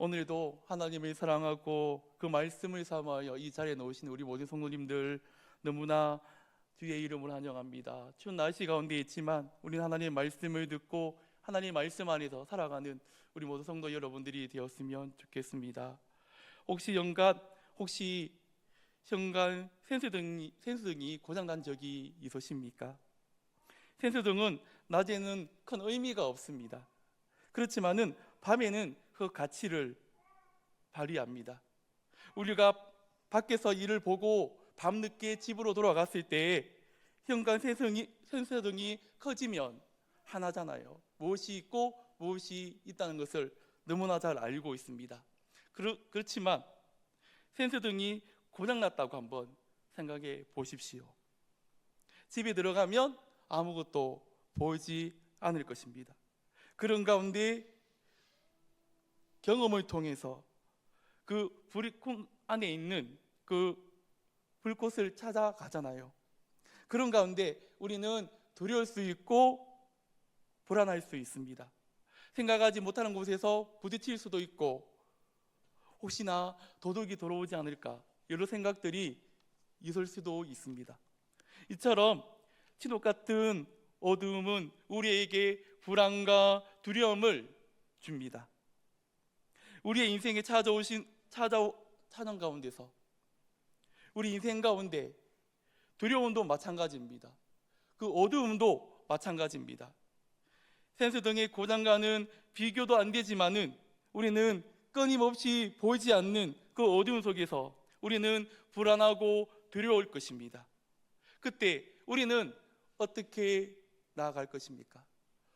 오늘도 하나님을 사랑하고 그 말씀을 삼아여 이 자리에 놓으신 우리 모든 성도님들 너무나 주의 이름을 환영합니다. 추운 날씨 가운데 있지만 우리는 하나님의 말씀을 듣고 하나님의 말씀 안에서 살아가는 우리 모든 성도 여러분들이 되었으면 좋겠습니다. 혹시 현관 센서등이 고장난 적이 있으십니까? 센서등은 낮에는 큰 의미가 없습니다. 그렇지만은 밤에는 그 가치를 발휘합니다. 우리가 밖에서 일을 보고 밤늦게 집으로 돌아갔을 때 현관 센서등이 커지면 하나잖아요. 무엇이 있고 무엇이 있다는 것을 너무나 잘 알고 있습니다. 그렇지만 센서등이 고장났다고 한번 생각해 보십시오. 집에 들어가면 아무것도 보이지 않을 것입니다. 그런 가운데 경험을 통해서 그 브리콩 안에 있는 그 불꽃을 찾아가잖아요. 그런 가운데 우리는 두려울 수 있고 불안할 수 있습니다. 생각하지 못하는 곳에서 부딪힐 수도 있고 혹시나 도둑이 들어오지 않을까 여러 생각들이 있을 수도 있습니다. 이처럼 진흙 같은 어두움은 우리에게 불안과 두려움을 줍니다. 우리의 인생에 찾아온 가운데서 우리 인생 가운데 두려움도 마찬가지입니다. 그 어두움도 마찬가지입니다. 센서등의 고장과는 비교도 안 되지만은 우리는 끊임없이 보이지 않는 그 어두움 속에서 우리는 불안하고 두려울 것입니다. 그때 우리는 어떻게 나아갈 것입니까?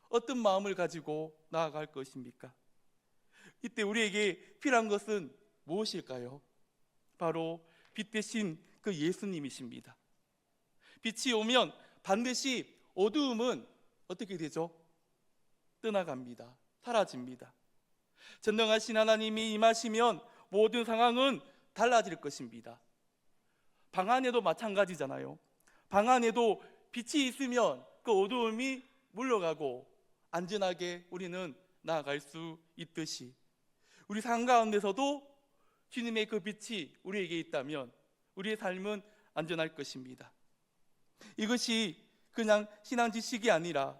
어떤 마음을 가지고 나아갈 것입니까? 이때 우리에게 필요한 것은 무엇일까요? 바로 빛 대신 그 예수님이십니다. 빛이 오면 반드시 어두움은 어떻게 되죠? 떠나갑니다. 사라집니다. 전능하신 하나님이 임하시면 모든 상황은 달라질 것입니다. 방 안에도 마찬가지잖아요. 방 안에도 빛이 있으면 그 어두움이 물러가고 안전하게 우리는 나아갈 수 있듯이 우리 삶 가운데서도 주님의 그 빛이 우리에게 있다면 우리의 삶은 안전할 것입니다. 이것이 그냥 신앙 지식이 아니라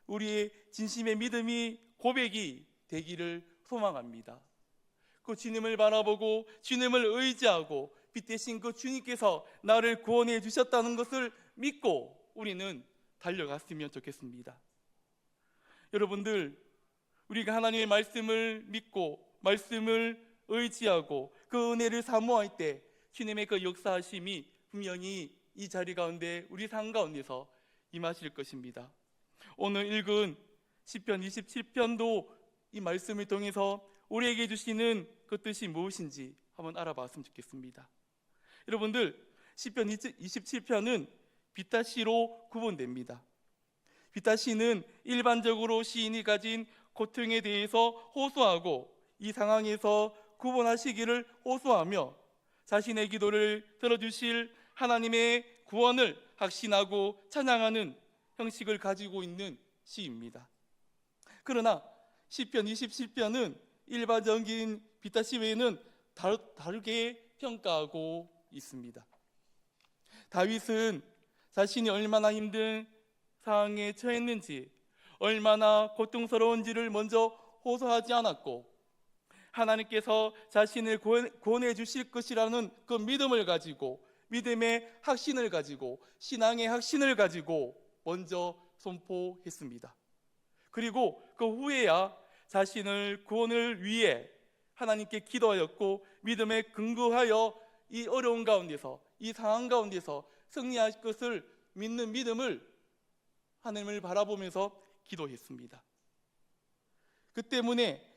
우리의 진심의 믿음이 고백이 되기를 소망합니다. 그 주님을 바라보고 주님을 의지하고 빛 대신 그 주님께서 나를 구원해 주셨다는 것을 믿고 우리는 달려갔으면 좋겠습니다. 여러분들, 우리가 하나님의 말씀을 믿고 말씀을 의지하고 그 은혜를 사모할 때 주님의 그 역사하심이 분명히 이 자리 가운데 우리 삶 가운데서 임하실 것입니다. 오늘 읽은 시편 27편도 이 말씀을 통해서 우리에게 주시는 그 뜻이 무엇인지 한번 알아봤으면 좋겠습니다. 여러분들, 시편 27편은 비타시로 구분됩니다. 비타시는 일반적으로 시인이 가진 고통에 대해서 호소하고 이 상황에서 구원하시기를 호소하며 자신의 기도를 들어주실 하나님의 구원을 확신하고 찬양하는 형식을 가지고 있는 시입니다. 그러나 시편 27편은 일반적인 비타시 외에는 다르게 평가하고 있습니다. 다윗은 자신이 얼마나 힘든 상황에 처했는지 얼마나 고통스러운지를 먼저 호소하지 않았고 하나님께서 자신을 구원해 주실 것이라는 그 믿음을 가지고 믿음의 확신을 가지고 신앙의 확신을 가지고 먼저 선포했습니다. 그리고 그 후에야 자신을 구원을 위해 하나님께 기도하였고 믿음에 근거하여 이 어려운 가운데서 이 상황 가운데서 승리할 것을 믿는 믿음을 하나님을 바라보면서 기도했습니다. 그 때문에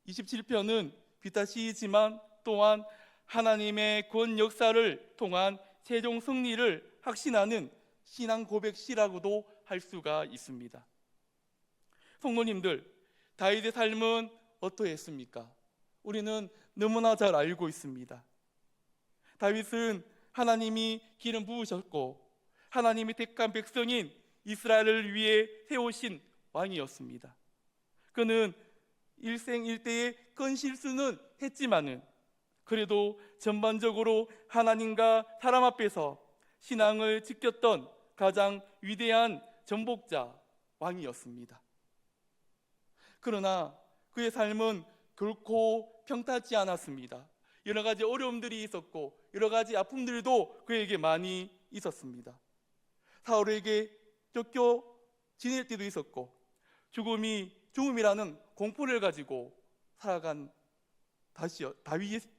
27편은 비타시이지만 또한 하나님의 구원 역사를 통한 최종 승리를 확신하는 신앙 고백시라고도 할 수가 있습니다. 성도님들, 다윗의 삶은 어떠했습니까? 우리는 너무나 잘 알고 있습니다. 다윗은 하나님이 기름 부으셨고 하나님이 택한 백성인 이스라엘을 위해 세우신 왕이었습니다. 그는 일생일대의 큰 실수는 했지만은 그래도 전반적으로 하나님과 사람 앞에서 신앙을 지켰던 가장 위대한 전복자 왕이었습니다. 그러나 그의 삶은 결코 평탄치 않았습니다. 여러 가지 어려움들이 있었고 여러 가지 아픔들도 그에게 많이 있었습니다. 사울에게 쫓겨 지낼 때도 있었고 죽음이라는 공포를 가지고 살아간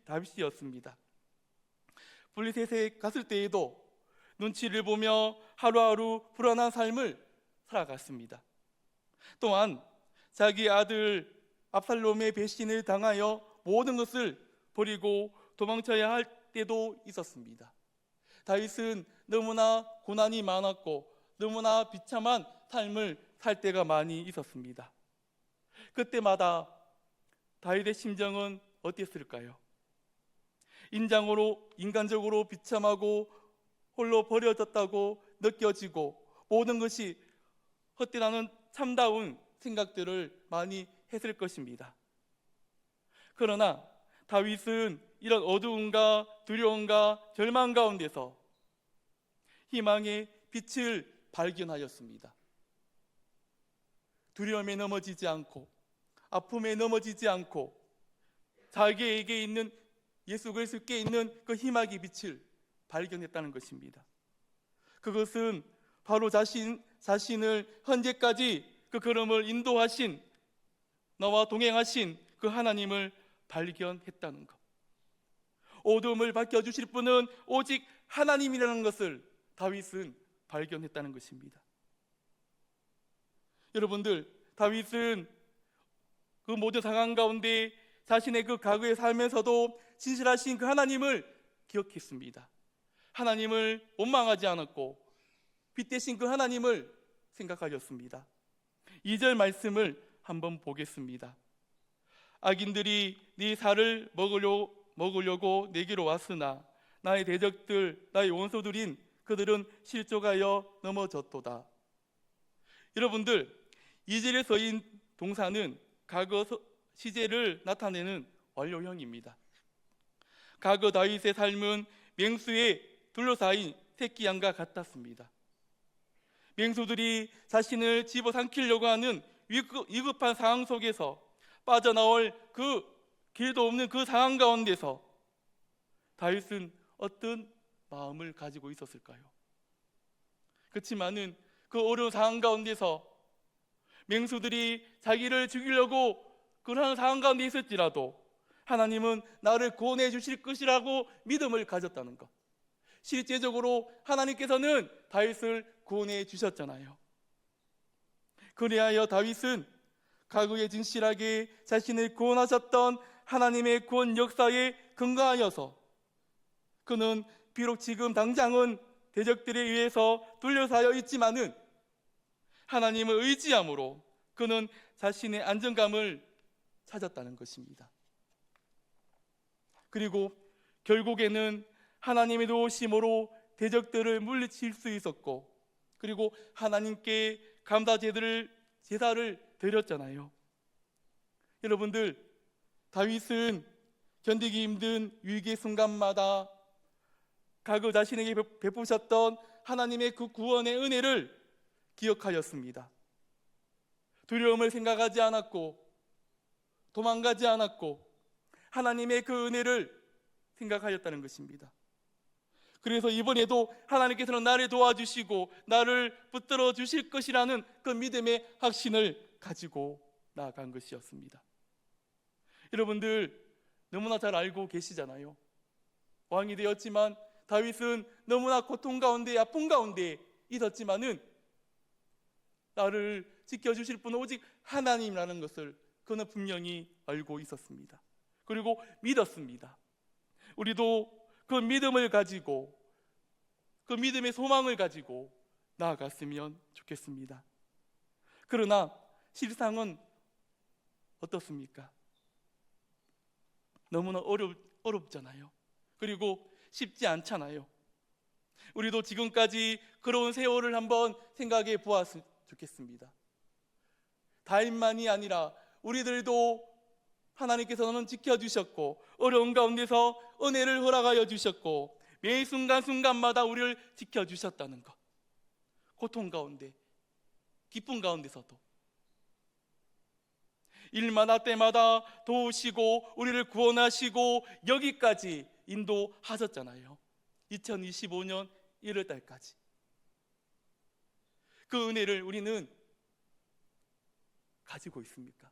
다윗이었습니다. 블레셋에 갔을 때에도 눈치를 보며 하루하루 불안한 삶을 살아갔습니다. 또한 자기 아들 압살롬의 배신을 당하여 모든 것을 버리고 도망쳐야 할 때도 있었습니다. 다윗은 너무나 고난이 많았고 너무나 비참한 삶을 살 때가 많이 있었습니다. 그때마다 다윗의 심정은 어땠을까요? 인간적으로 비참하고 홀로 버려졌다고 느껴지고 모든 것이 헛되다는 참다운 생각들을 많이 했을 것입니다. 그러나 다윗은 이런 어두움과 두려움과 절망 가운데서 희망의 빛을 발견하였습니다. 두려움에 넘어지지 않고 아픔에 넘어지지 않고 자기에게 있는 예수 그리스도께 있는 그 희망의 빛을 발견했다는 것입니다. 그것은 바로 자신을 현재까지 그 걸음을 인도하신 나와 동행하신 그 하나님을 발견했다는 것. 어둠을 밝혀주실 분은 오직 하나님이라는 것을 다윗은 발견했다는 것입니다. 여러분들, 다윗은 그 모든 상황 가운데 자신의 그 과거에 살면서도 진실하신 그 하나님을 기억했습니다. 하나님을 원망하지 않았고 빛 대신 그 하나님을 생각하였습니다. 2절 말씀을 한번 보겠습니다. 악인들이 네 살을 먹으려고 내게로 왔으나 나의 대적들, 나의 원수들인 그들은 실족하여 넘어졌도다. 여러분들, 2절에 써인 동사는 과거 시제를 나타내는 완료형입니다. 과거 다윗의 삶은 맹수에 둘러싸인 새끼 양과 같았습니다. 맹수들이 자신을 집어삼키려고 하는 위급한 상황 속에서 빠져나올 그 길도 없는 그 상황 가운데서 다윗은 어떤 마음을 가지고 있었을까요? 그렇지만은 그 어려운 상황 가운데서 맹수들이 자기를 죽이려고 그런 상황 가운데 있을지라도 하나님은 나를 구원해 주실 것이라고 믿음을 가졌다는 것. 실제적으로 하나님께서는 다윗을 구원해 주셨잖아요. 그리하여 다윗은 과거에 진실하게 자신을 구원하셨던 하나님의 구원 역사에 근거하여서 그는 비록 지금 당장은 대적들에 의해서 둘러싸여 있지만은 하나님을 의지함으로 그는 자신의 안정감을 찾았다는 것입니다. 그리고 결국에는 하나님의 도우심으로 대적들을 물리칠 수 있었고 그리고 하나님께 감사 제사를 드렸잖아요. 여러분들, 다윗은 견디기 힘든 위기의 순간마다 과거 자신에게 베푸셨던 하나님의 그 구원의 은혜를 기억하였습니다. 두려움을 생각하지 않았고 도망가지 않았고 하나님의 그 은혜를 생각하였다는 것입니다. 그래서 이번에도 하나님께서는 나를 도와주시고 나를 붙들어 주실 것이라는 그 믿음의 확신을 가지고 나아간 것이었습니다. 여러분들 너무나 잘 알고 계시잖아요. 왕이 되었지만 다윗은 너무나 고통 가운데 아픔 가운데 있었지만은 나를 지켜주실 분은 오직 하나님이라는 것을 그는 분명히 알고 있었습니다. 그리고 믿었습니다. 우리도 그 믿음을 가지고 그 믿음의 소망을 가지고 나아갔으면 좋겠습니다. 그러나 실상은 어떻습니까? 너무나 어렵잖아요. 그리고 쉽지 않잖아요. 우리도 지금까지 그런 세월을 한번 생각해 보았으면 좋겠습니다. 다윗만이 아니라 우리들도 하나님께서는 지켜주셨고 어려운 가운데서 은혜를 허락하여 주셨고 매 순간순간마다 우리를 지켜주셨다는 것. 고통 가운데, 기쁨 가운데서도 일마다 때마다 도우시고 우리를 구원하시고 여기까지 인도하셨잖아요. 2025년 1월 달까지. 그 은혜를 우리는 가지고 있습니까?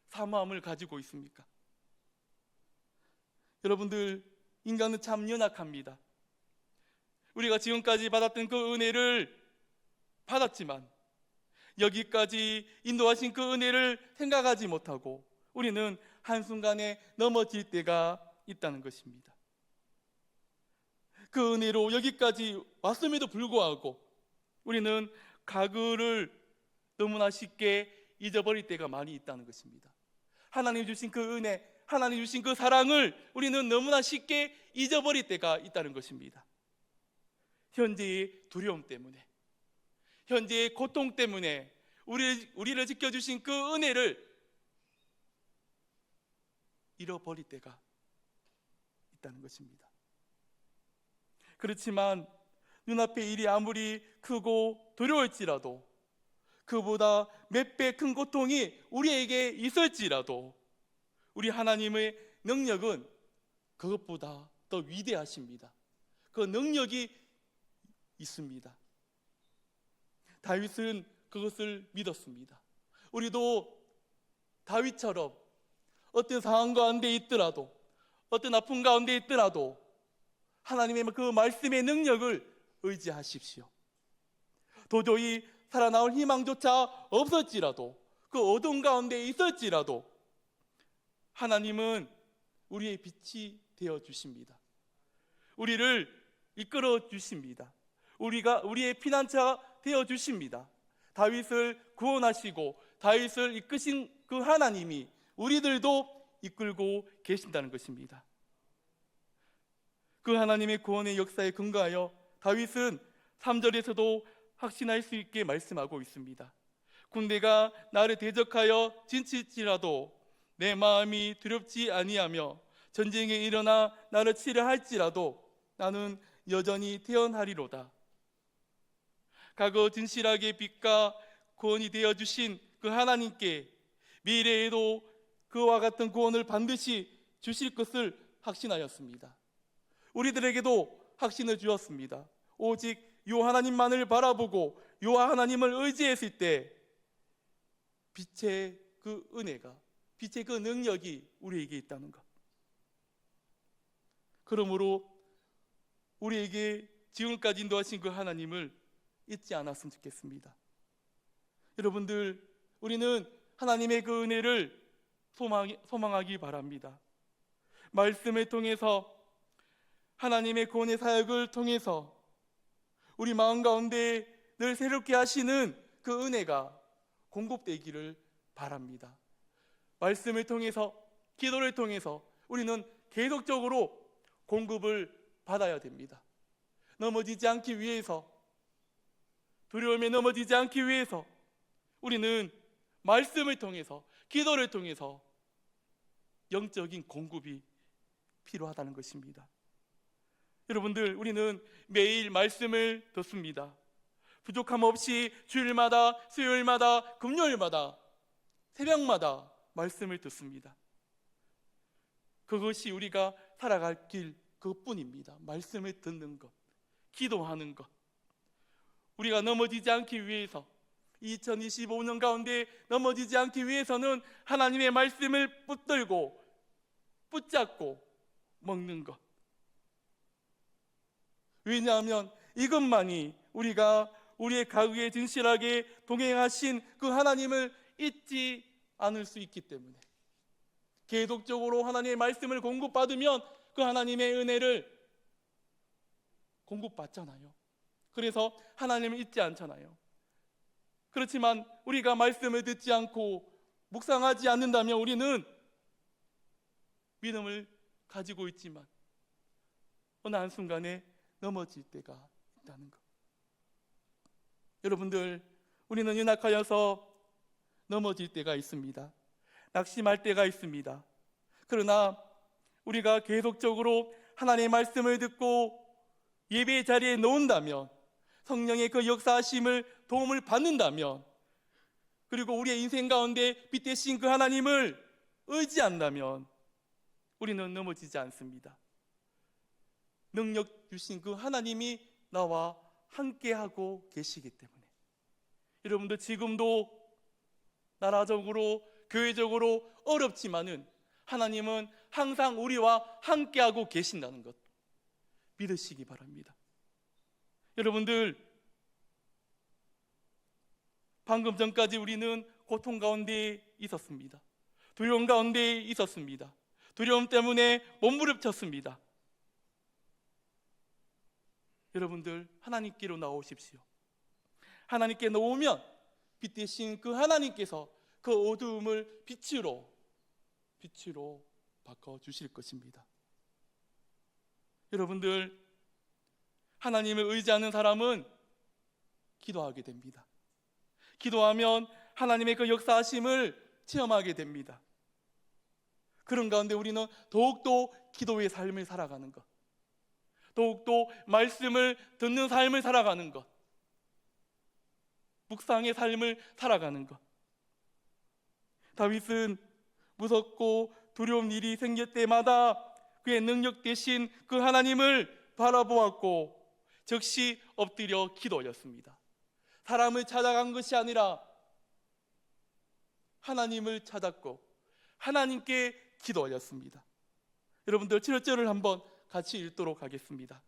사모함을 가지고 있습니까? 여러분들, 인간은 참 연약합니다. 우리가 지금까지 받았던 그 은혜를 받았지만 여기까지 인도하신 그 은혜를 생각하지 못하고 우리는 한순간에 넘어질 때가 있다는 것입니다. 그 은혜로 여기까지 왔음에도 불구하고 우리는 과거를 너무나 쉽게 잊어버릴 때가 많이 있다는 것입니다. 하나님 주신 그 은혜, 하나님 주신 그 사랑을 우리는 너무나 쉽게 잊어버릴 때가 있다는 것입니다. 현재의 두려움 때문에, 현재의 고통 때문에 우리를 지켜주신 그 은혜를 잃어버릴 때가 있다는 것입니다. 그렇지만 눈앞의 일이 아무리 크고 두려울지라도, 그보다 몇 배 큰 고통이 우리에게 있을지라도 우리 하나님의 능력은 그것보다 더 위대하십니다. 그 능력이 있습니다. 다윗은 그것을 믿었습니다. 우리도 다윗처럼 어떤 상황 가운데 있더라도, 어떤 아픔 가운데 있더라도 하나님의 그 말씀의 능력을 의지하십시오. 도저히 살아나올 희망조차 없을지라도, 그 어둠 가운데 있을지라도 하나님은 우리의 빛이 되어 주십니다. 우리를 이끌어 주십니다. 우리의 피난처가 되어 주십니다. 다윗을 구원하시고 다윗을 이끄신 그 하나님이 우리들도 이끌고 계신다는 것입니다. 그 하나님의 구원의 역사에 근거하여 다윗은 3절에서도 확신할 수 있게 말씀하고 있습니다. 군대가 나를 대적하여 진칠지라도 내 마음이 두렵지 아니하며 전쟁에 일어나 나를 치려 할지라도 나는 여전히 태어나리로다. 과거 진실하게 빛과 구원이 되어주신 그 하나님께 미래에도 그와 같은 구원을 반드시 주실 것을 확신하였습니다. 우리들에게도 확신을 주었습니다. 오직 요 하나님만을 바라보고 요 하나님을 의지했을 때 빛의 그 은혜가, 빛의 그 능력이 우리에게 있다는 것. 그러므로 우리에게 지금까지 인도하신 그 하나님을 잊지 않았으면 좋겠습니다. 여러분들, 우리는 하나님의 그 은혜를 소망하기 바랍니다. 말씀을 통해서, 하나님의 구원의 사역을 통해서 우리 마음 가운데 늘 새롭게 하시는 그 은혜가 공급되기를 바랍니다. 말씀을 통해서, 기도를 통해서 우리는 계속적으로 공급을 받아야 됩니다. 넘어지지 않기 위해서, 두려움에 넘어지지 않기 위해서 우리는 말씀을 통해서, 기도를 통해서 영적인 공급이 필요하다는 것입니다. 여러분들, 우리는 매일 말씀을 듣습니다. 부족함 없이 주일마다, 수요일마다, 금요일마다, 새벽마다 말씀을 듣습니다. 그것이 우리가 살아갈 길 그것뿐입니다. 말씀을 듣는 것, 기도하는 것. 우리가 넘어지지 않기 위해서, 2025년 가운데 넘어지지 않기 위해서는 하나님의 말씀을 붙들고 붙잡고 먹는 것. 왜냐하면 이것만이 우리가 우리의 가구에 진실하게 동행하신 그 하나님을 잊지 않을 수 있기 때문에, 계속적으로 하나님의 말씀을 공급받으면 그 하나님의 은혜를 공급받잖아요. 그래서 하나님을 잊지 않잖아요. 그렇지만 우리가 말씀을 듣지 않고 묵상하지 않는다면 우리는 믿음을 가지고 있지만 어느 한순간에 넘어질 때가 있다는 것. 여러분들, 우리는 연약하여서 넘어질 때가 있습니다. 낙심할 때가 있습니다. 그러나 우리가 계속적으로 하나님의 말씀을 듣고 예배 자리에 놓은다면, 성령의 그 역사하심을 도움을 받는다면, 그리고 우리의 인생 가운데 빛 대신 그 하나님을 의지한다면 우리는 넘어지지 않습니다. 능력 주신 그 하나님이 나와 함께하고 계시기 때문에. 여러분들 지금도 나라적으로 교회적으로 어렵지만은 하나님은 항상 우리와 함께하고 계신다는 것 믿으시기 바랍니다. 여러분들, 방금 전까지 우리는 고통 가운데 있었습니다. 두려움 가운데 있었습니다. 두려움 때문에 몸부림쳤습니다. 여러분들, 하나님께로 나오십시오. 하나님께 나오면 빛 대신 그 하나님께서 그 어두움을 빛으로 바꿔주실 것입니다. 여러분들, 하나님을 의지하는 사람은 기도하게 됩니다. 기도하면 하나님의 그 역사하심을 체험하게 됩니다. 그런 가운데 우리는 더욱더 기도의 삶을 살아가는 것, 더욱더 말씀을 듣는 삶을 살아가는 것, 묵상의 삶을 살아가는 것. 다윗은 무섭고 두려운 일이 생길 때마다 그의 능력 대신 그 하나님을 바라보았고 즉시 엎드려 기도하였습니다. 사람을 찾아간 것이 아니라 하나님을 찾았고 하나님께 기도하였습니다. 여러분들 7절을 한번 같이 읽도록 하겠습니다.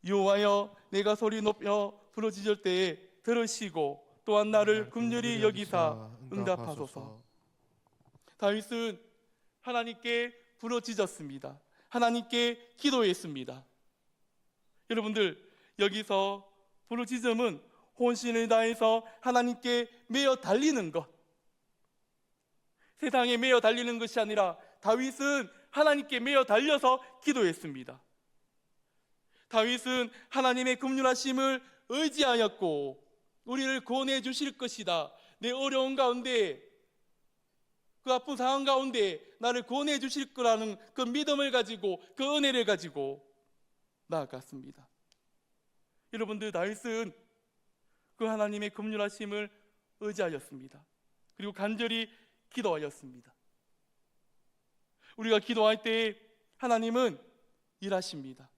여호와여, 내가 소리 높여 부르짖을 때에 들으시고 또한 나를 긍휼히 여기사 응답하소서. 다윗은 하나님께 부르짖었습니다. 하나님께 기도했습니다. 여러분들, 여기서 부르짖음은 혼신을 다해서 하나님께 매어 달리는 것, 세상에 매어 달리는 것이 아니라 다윗은 하나님께 매어 달려서 기도했습니다. 다윗은 하나님의 긍휼하심을 의지하였고 우리를 구원해 주실 것이다, 내 어려운 가운데, 그 아픈 상황 가운데 나를 구원해 주실 거라는 그 믿음을 가지고, 그 은혜를 가지고 나아갔습니다. 여러분들, 다윗은 그 하나님의 긍휼하심을 의지하였습니다. 그리고 간절히 기도하였습니다. 우리가 기도할 때 하나님은 일하십니다.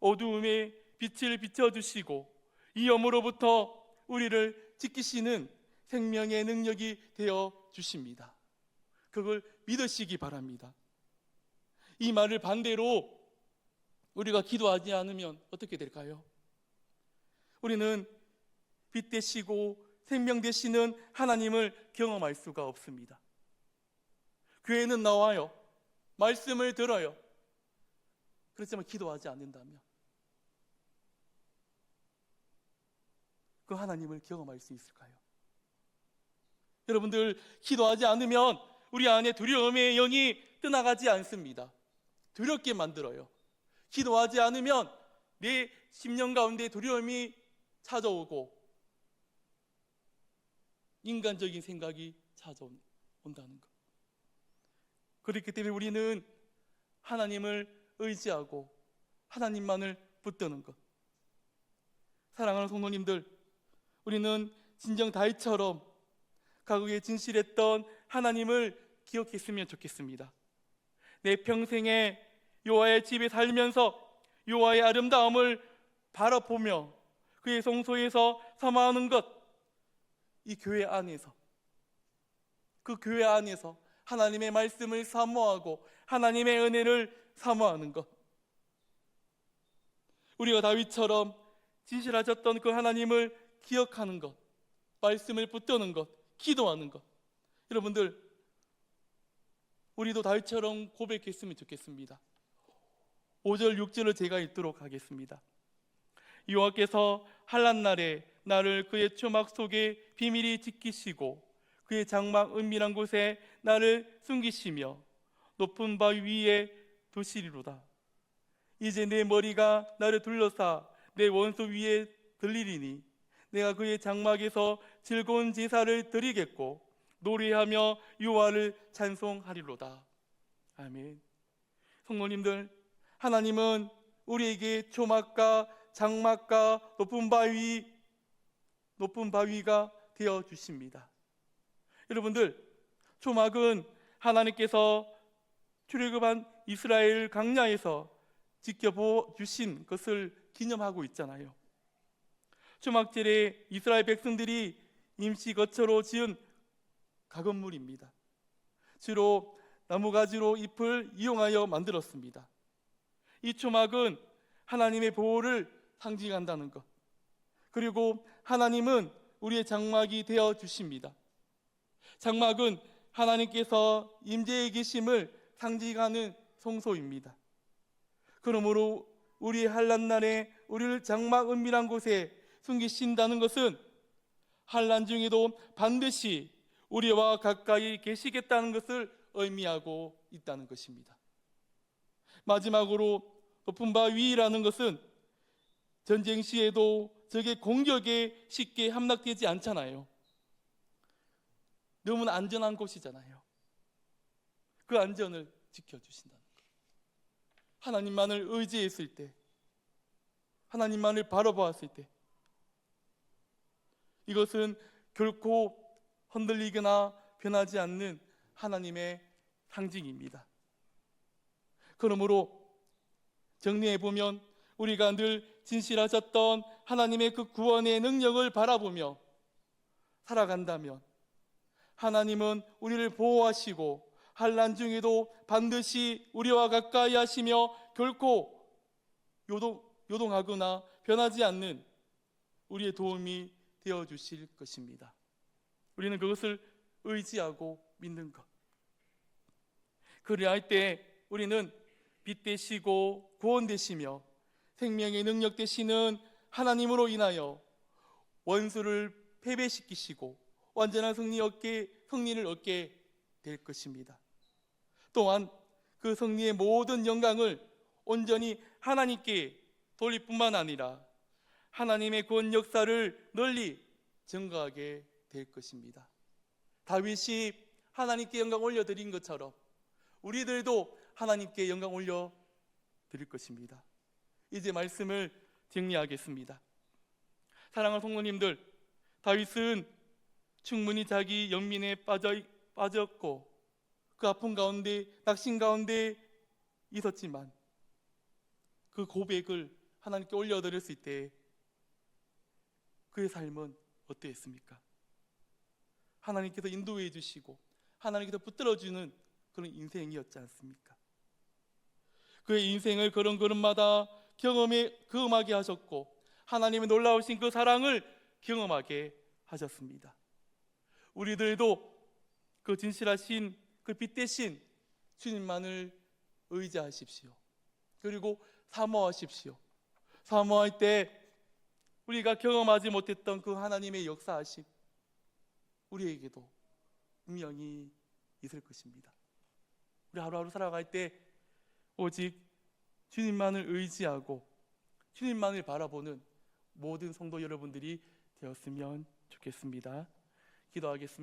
어두움에 빛을 비춰주시고 이 염으로부터 우리를 지키시는 생명의 능력이 되어 주십니다. 그걸 믿으시기 바랍니다. 이 말을 반대로 우리가 기도하지 않으면 어떻게 될까요? 우리는 빛 되시고 생명 되시는 하나님을 경험할 수가 없습니다. 교회는 나와요, 말씀을 들어요. 그렇지만 기도하지 않는다면 그 하나님을 경험할 수 있을까요? 여러분들, 기도하지 않으면 우리 안에 두려움의 영이 떠나가지 않습니다. 두렵게 만들어요. 기도하지 않으면 내 심령 가운데 두려움이 찾아오고 인간적인 생각이 찾아온다는 것. 그렇기 때문에 우리는 하나님을 의지하고 하나님만을 붙드는 것. 사랑하는 성도님들, 우리는 진정 다윗처럼 과거에 진실했던 하나님을 기억했으면 좋겠습니다. 내 평생에 여호와의 집에 살면서 여호와의 아름다움을 바라보며 그의 성소에서 사모하는 것, 이 교회 안에서, 그 교회 안에서 하나님의 말씀을 사모하고 하나님의 은혜를 사모하는 것. 우리가 다윗처럼 진실하셨던 그 하나님을 기억하는 것, 말씀을 붙드는 것, 기도하는 것. 여러분들, 우리도 다윗처럼 고백했으면 좋겠습니다. 5절 6절을 제가 읽도록 하겠습니다. 여호와께서 환난 날에 나를 그의 초막 속에 비밀히 지키시고 그의 장막 은밀한 곳에 나를 숨기시며 높은 바위 위에 두시리로다. 이제 내 머리가 나를 둘러싸 내 원수 위에 들리리니 내가 그의 장막에서 즐거운 제사를 드리겠고 노래하며 여호와를 찬송하리로다. 아멘. 성도님들, 하나님은 우리에게 초막과 장막과 높은 바위가 되어 주십니다. 여러분들, 초막은 하나님께서 출애굽한 이스라엘 광야에서 지켜보 주신 것을 기념하고 있잖아요. 초막절에 이스라엘 백성들이 임시 거처로 지은 가건물입니다. 주로 나무가지로 잎을 이용하여 만들었습니다. 이 초막은 하나님의 보호를 상징한다는 것, 그리고 하나님은 우리의 장막이 되어 주십니다. 장막은 하나님께서 임재해 계심을 상징하는 성소입니다. 그러므로 우리 환난날에 우리를 장막 은밀한 곳에 숨기신다는 것은 환난 중에도 반드시 우리와 가까이 계시겠다는 것을 의미하고 있다는 것입니다. 마지막으로 높은 바위라는 것은 전쟁 시에도 적의 공격에 쉽게 함락되지 않잖아요. 너무나 안전한 곳이잖아요. 그 안전을 지켜주신다는 것. 하나님만을 의지했을 때, 하나님만을 바라보았을 때, 이것은 결코 흔들리거나 변하지 않는 하나님의 상징입니다. 그러므로 정리해보면 우리가 늘 진실하셨던 하나님의 그 구원의 능력을 바라보며 살아간다면 하나님은 우리를 보호하시고 환난 중에도 반드시 우리와 가까이 하시며 결코 요동하거나 변하지 않는 우리의 도움이 되어주실 것입니다. 우리는 그것을 의지하고 믿는 것. 그리할 때 우리는 빛 되시고 구원 되시며 생명의 능력 되시는 하나님으로 인하여 원수를 패배시키시고 완전한 승리를 얻게 될 것입니다. 또한 그 승리의 모든 영광을 온전히 하나님께 돌릴 뿐만 아니라 하나님의 구원 역사를 널리 증거하게 될 것입니다. 다윗이 하나님께 영광 올려드린 것처럼 우리들도 하나님께 영광 올려드릴 것입니다. 이제 말씀을 정리하겠습니다. 사랑하는 성도님들, 다윗은 충분히 자기 연민에 빠졌고 그 아픔 가운데 낙심 가운데 있었지만 그 고백을 하나님께 올려드렸을 때 그의 삶은 어떠했습니까? 하나님께서 인도해 주시고 하나님께서 붙들어주는 그런 인생이었지 않습니까? 그의 인생을 걸음걸음마다 경험하게 하셨고 하나님의 놀라우신 그 사랑을 경험하게 하셨습니다. 우리들도 그 진실하신 그 빛 대신 주님만을 의지하십시오. 그리고 사모하십시오. 사모할 때 우리가 경험하지 못했던 그 하나님의 역사하심 우리에게도 분명히 있을 것입니다. 우리 하루하루 살아갈 때 오직 주님만을 의지하고 주님만을 바라보는 모든 성도 여러분들이 되었으면 좋겠습니다. 기도하겠습니다.